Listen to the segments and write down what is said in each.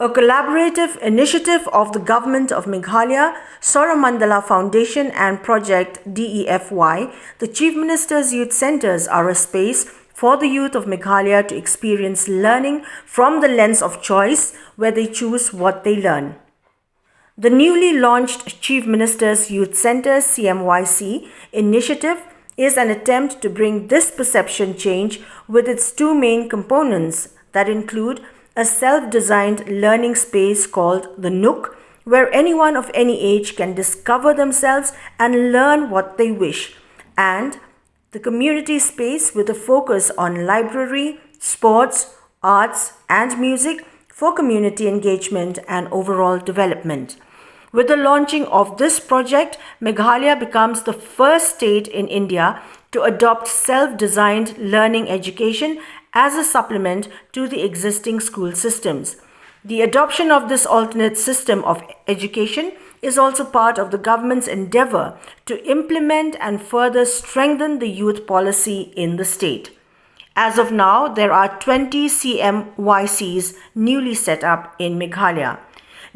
A collaborative initiative of the Government of Meghalaya, Sauramandala Foundation and Project DEFY, the Chief Minister's Youth Centres are a space for the youth of Meghalaya to experience learning from the lens of choice, where they choose what they learn. The newly launched Chief Minister's Youth Centre Cmyc initiative is an attempt to bring this perception change with its two main components that include a self-designed learning space called the Nook, where anyone of any age can discover themselves and learn what they wish, and the community space with a focus on library, sports, arts and music for community engagement and overall development. With the launching of this project, Meghalaya becomes the first state in India to adopt self-designed learning education as a supplement to the existing school systems. The adoption of this alternate system of education is also part of the government's endeavour to implement and further strengthen the youth policy in the state. As of now, there are 20 Cmycs newly set up in Meghalaya.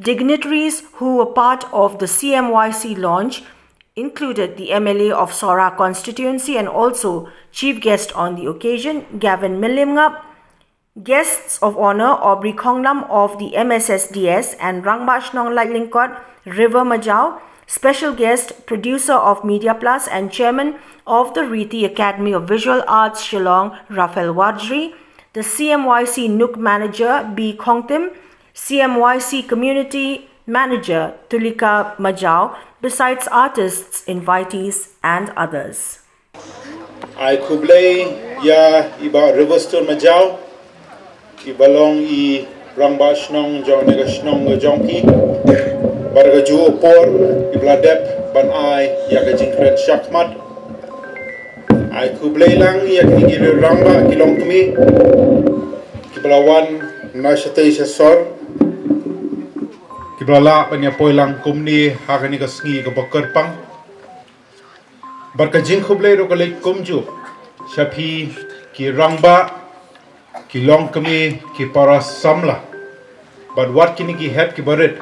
Dignitaries who were part of the Cmyc launch included the MLA of Saura constituency and also chief guest on the occasion, Gavin Milimngap, guests of honor Aubrey Khonglam of the MSSDS and Rangbashnong Laitlingkot, River Majau, special guest, producer of Media Plus and chairman of the Riti Academy of Visual Arts Shillong, Rafael Wadri, the Cmyc Nook manager B. Khongtim, Cmyc community manager Tulika Majau, besides artists, invitees and others. I kublay ya iba Riverstone Majau, ibalong I Rangbashnong Jong Negashnong Jongpi, Bargaju Por, Ibladep, Ban I, Yakajingkren Shakmat. I kublay lang yak nigiri Ramba Kilong Kumi, Kiblawan Nashatay Sor. Kiblala panyapoy lang kumni hakani kasngi kabakar pang barkajing kublay ro kalay kumju shapi ki rangba ki long kami ki para samla but what kini ki het ki barit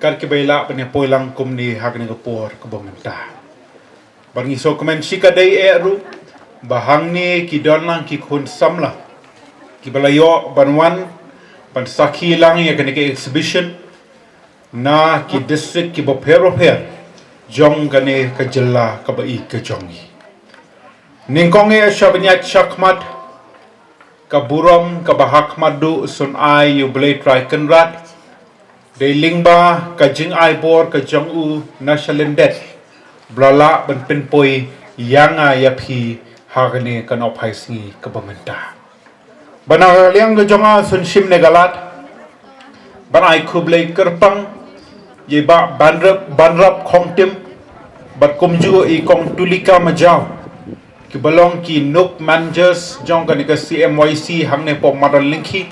kar ki bayla panyapoy lang kumni hakani kapor kabamenta barngi so komen shika day eru bahangni ki don lang ki kun samla ki balayo banwan ban saki lang yakani ki exhibition na ki district ki bopero her jong gane ka jilla ka bai ka jongi ningkong e shabanyat shakmat ka burom ka bahak madu sun ai yu blay try kenrat de lingba ka jing ai bor ka jong u na shalendet blala ban pinpoy yanga yapi hagane kan ophaisngi ka bamenta banaliang ka jonga sun shim negalat banai kublay kerpang ye ba banrap khongtim bat kumju I kong Tulika Majau ki balong ki Nook managers jong kanika Cmyc hangne po maral linkhi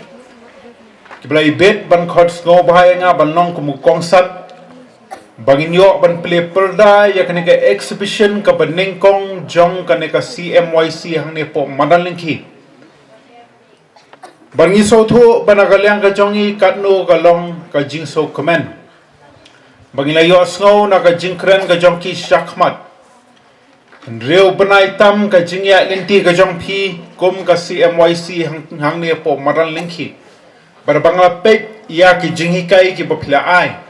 ki blai bet ban khot ngo bahaya nga ban nong kumu kongsan banginyo ban play perda ya kanika exhibition ka baning kong jong kanika Cmyc hangne po maral linkhi bangi so thu banagalyang ka jongi katno kalong ka jingso comment Bangilayo asngaw na ka jingkren ka jongki shakmat. Reo banay tam ka jingya linti ka jongpi kum ka Cmyc hang niya po maran lingki. Barbangla pek iya ki jinghikay ki bapila ay.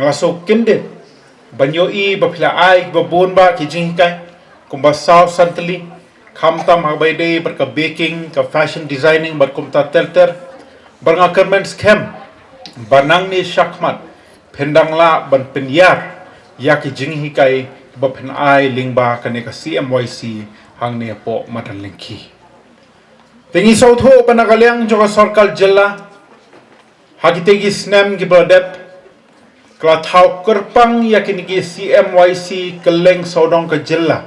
Ngalaso kindit. Banyo I bapila ay ki babun ba ki jinghikay. Kumba saw santali. Kamtam habayday bar ka baking ka fashion designing bar kumta telter. Baranga kermen scam. Banang ni shakmat. Pendangla ban penyar yaki jinghi kai bapen ai lingba kaneka Cmyc hang ne po madan lingki tingi sautho panagalyang joka sarkal jilla hagitegi snem gi bradep kla thau kerpang yakini ki Cmyc keleng saudong ke jilla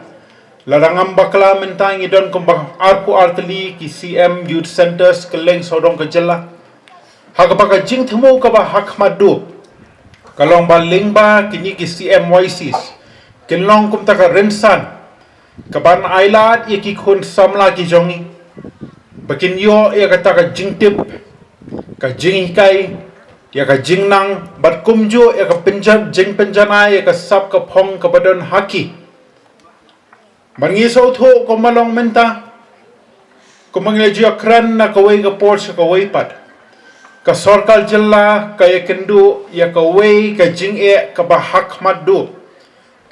larangam bakla mentang idon kumbang arpu arteli ki Cm youth centers keleng saudong ke jilla hagapaka jing themo ka ba hak madu kalong baling ba kini ki Cmyc kinlong kum taka rensan kaban ailat iki khun samla ki jongi bakin yo ya kata ka jingtip ka jingi kai ya ka jingnang bat kumju ya ka pinjat jing penjana ya ka sap ka phong ka badon haki bangi so tho ko malong menta ko mangleju kran na ka wei ka Porsche ka wei pat ka sarkar jilla ka yakendu ya ka wei ka jing ka ba hak mat du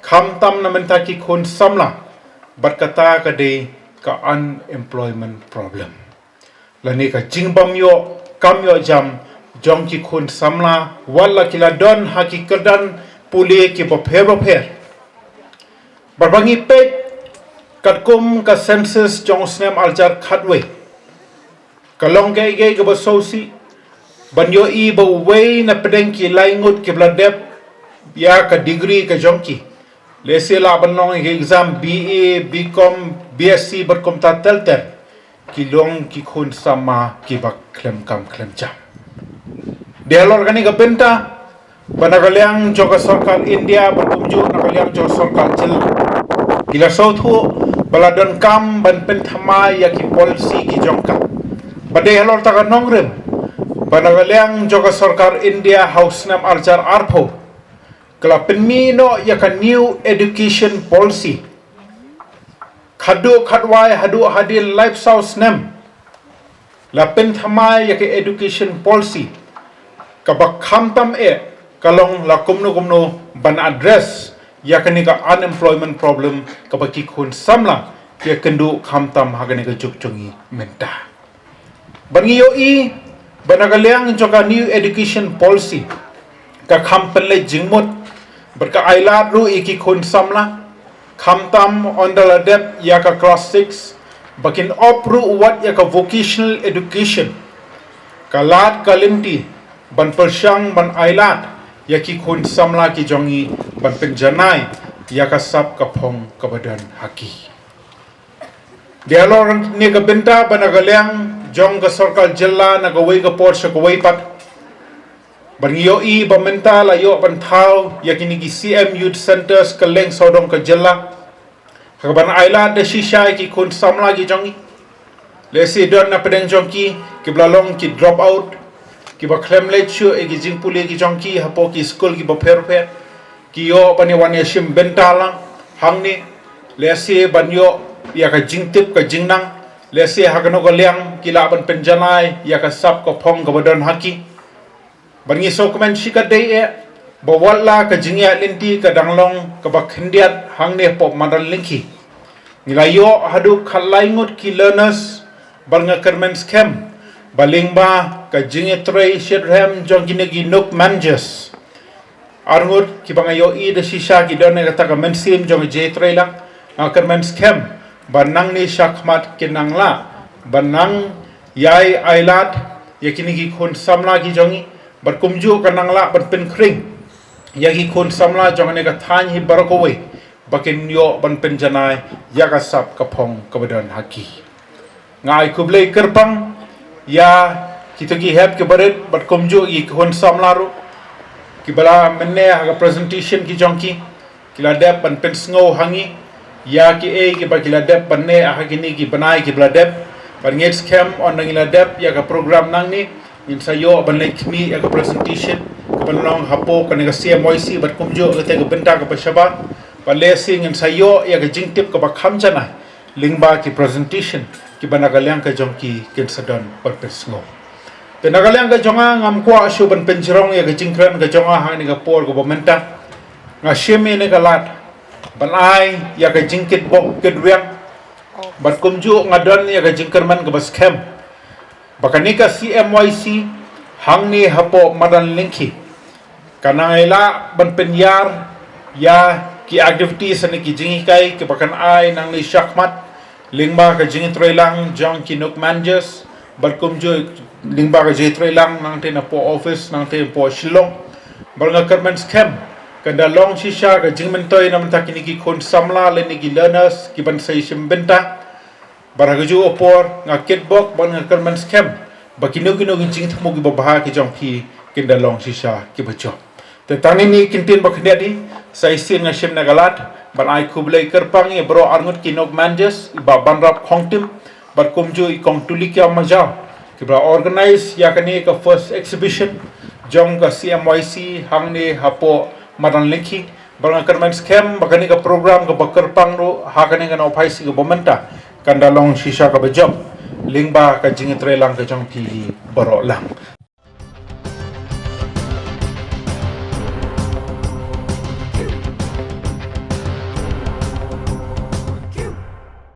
kham tam na menta ki khun samla bat kata ka de ka unemployment problem lani ka jing bam yo kam yo jam jong ki khun samla wala kila don haki kerdan puli ki bopher barbangi pe kat kum ka census jong snem aljar khatwe kalong ge ga basosi banyo i ba we na pedeng ki laingut ki bladep ya ka degree ka jongki lese la banong ge exam BA BCom BSc berkom ta telter ki long ki khun sama ki bak klem kam klem jam dialog kani ka benta banagalyang joka sarkar India berkumju nagalyang joka sarkar jil gila sauthu baladon kam ban pentama ya ki policy ki jongka bade halor ta nongrem banagalyang joka sarkar India house nam arjar arpho kala penmino ya ka new education policy khadu khadwai hadu hadil lifestyle nam la pentama ya ki education policy kabak khamtam kalong la kumno ban address ya kani ka unemployment problem kabaki khun samla ya kendu khamtam hagani ka jukchungi menta bangi yo i banagalyang joka new education policy ka khampele jingmut berka ailat ru iki khun samla khamtam on the ladep ya ka class 6 bakin opru wat ya ka vocational education kalat kalimti ban persyang ban ailat yaki khun samla ki jongi ban penjanai yaka sap ka phong ka badan haki dialog ni ka benta banagalyang jong ka sarkar jilla na ka wei ka Porsche ka wei pat ban yo i bamenta la yo ban thau yaki ni ki CM youth centers ka leng sodong ka jilla ka ban ailat de shisha ki khun samla ki jongi lesi don na pedeng jongki ki blalong ki drop out ki ba klem lechu e ki jing puli ki jongki hapo ki school ki ba pher ki yo bani wane shim bentalang hangni lesi banyo ya ka jing tip ka jingnang lesi hagano ko liang ki la ban penjanai ya ka sap ko phong ka badon haki bangi so komen shika dei ba walla ka jingya linti ka danglong ka ba khindiat hangni pop madal linki nilayo hadu khalaingut ki learners barnga kermen scam balingba ka jinge trei shedhem jonginegi Nook manjas arngut ki bangayo i de shisha ki don ka ta mensim jong je trei lang akan men scam banang ni shakmat kinangla banang yai ailat yakini ki khun samla ki jongi berkumju kanangla berpen kring yaki khun samla jongane ka than hi barakowe bakin yo ban penjanai yaka sap ka phong ka badan haki ngai kublei kerpang ya kita ki help ke baret bat komjo i khon samlaru ki bala menne ha presentation ki jongki kila dep ban pen sngo hangi ya ki ki ba kila dep banne ha kini ki banai ki bala dep ban nget scam on ngila dep ya ka program nang ni in sayo ban like me ya ka presentation ka ban long hapo ka nga Cmyc bat komjo ka te ka benta ka pasaba ba lesing in sayo ya ka jingtip ka ba khamjana lingba ki presentation ki banagalyang ka jongki kin sadon purpose ngo penagalyang ka jonga ngam kwa ashu ban penjrong ya ka jingkran ka jonga hang ni ka por go bomenta nga sheme ne ka lat ban ai ya ka jingkit bok kedwek bat kumju ngadon ya ka jingkerman ka baskem bakani ka Cmyc hang ni hapo madan linki kanangela ban penyar ya ki activities ni ki jingi kai ki bakan ai nang ni shakmat lingba ka jing lang jong ki Nook manjas berkumju lingba ka jing lang nang te na po office nang te po Shillong barnga kerman scam kanda long shisha ka jing mentoy nam ta kini ki khon samla le ni ki learners ki ban sai sim benta baragaju opor nga kitbok barnga kerman scam bakino kino ki jing thmo ki babaha ki jong ki kinda long shisha ki bacho te tani ni kintin bakhndia di sai sin nga shim nagalat ban ai kublai kerpang ye bro arngut ki Nook manjas ba banrap khongtim bar kumju i kong tulikya maja ki bra organize ya kani ka first exhibition jong ka CMYC hang ni hapo madan leki barang kerman scam bagani ka program ka bakar pangro hakani ka na ophaisi ka bomenta kandalong shisha ka bejom lingba ka jingitre lang ka jong pi baro lang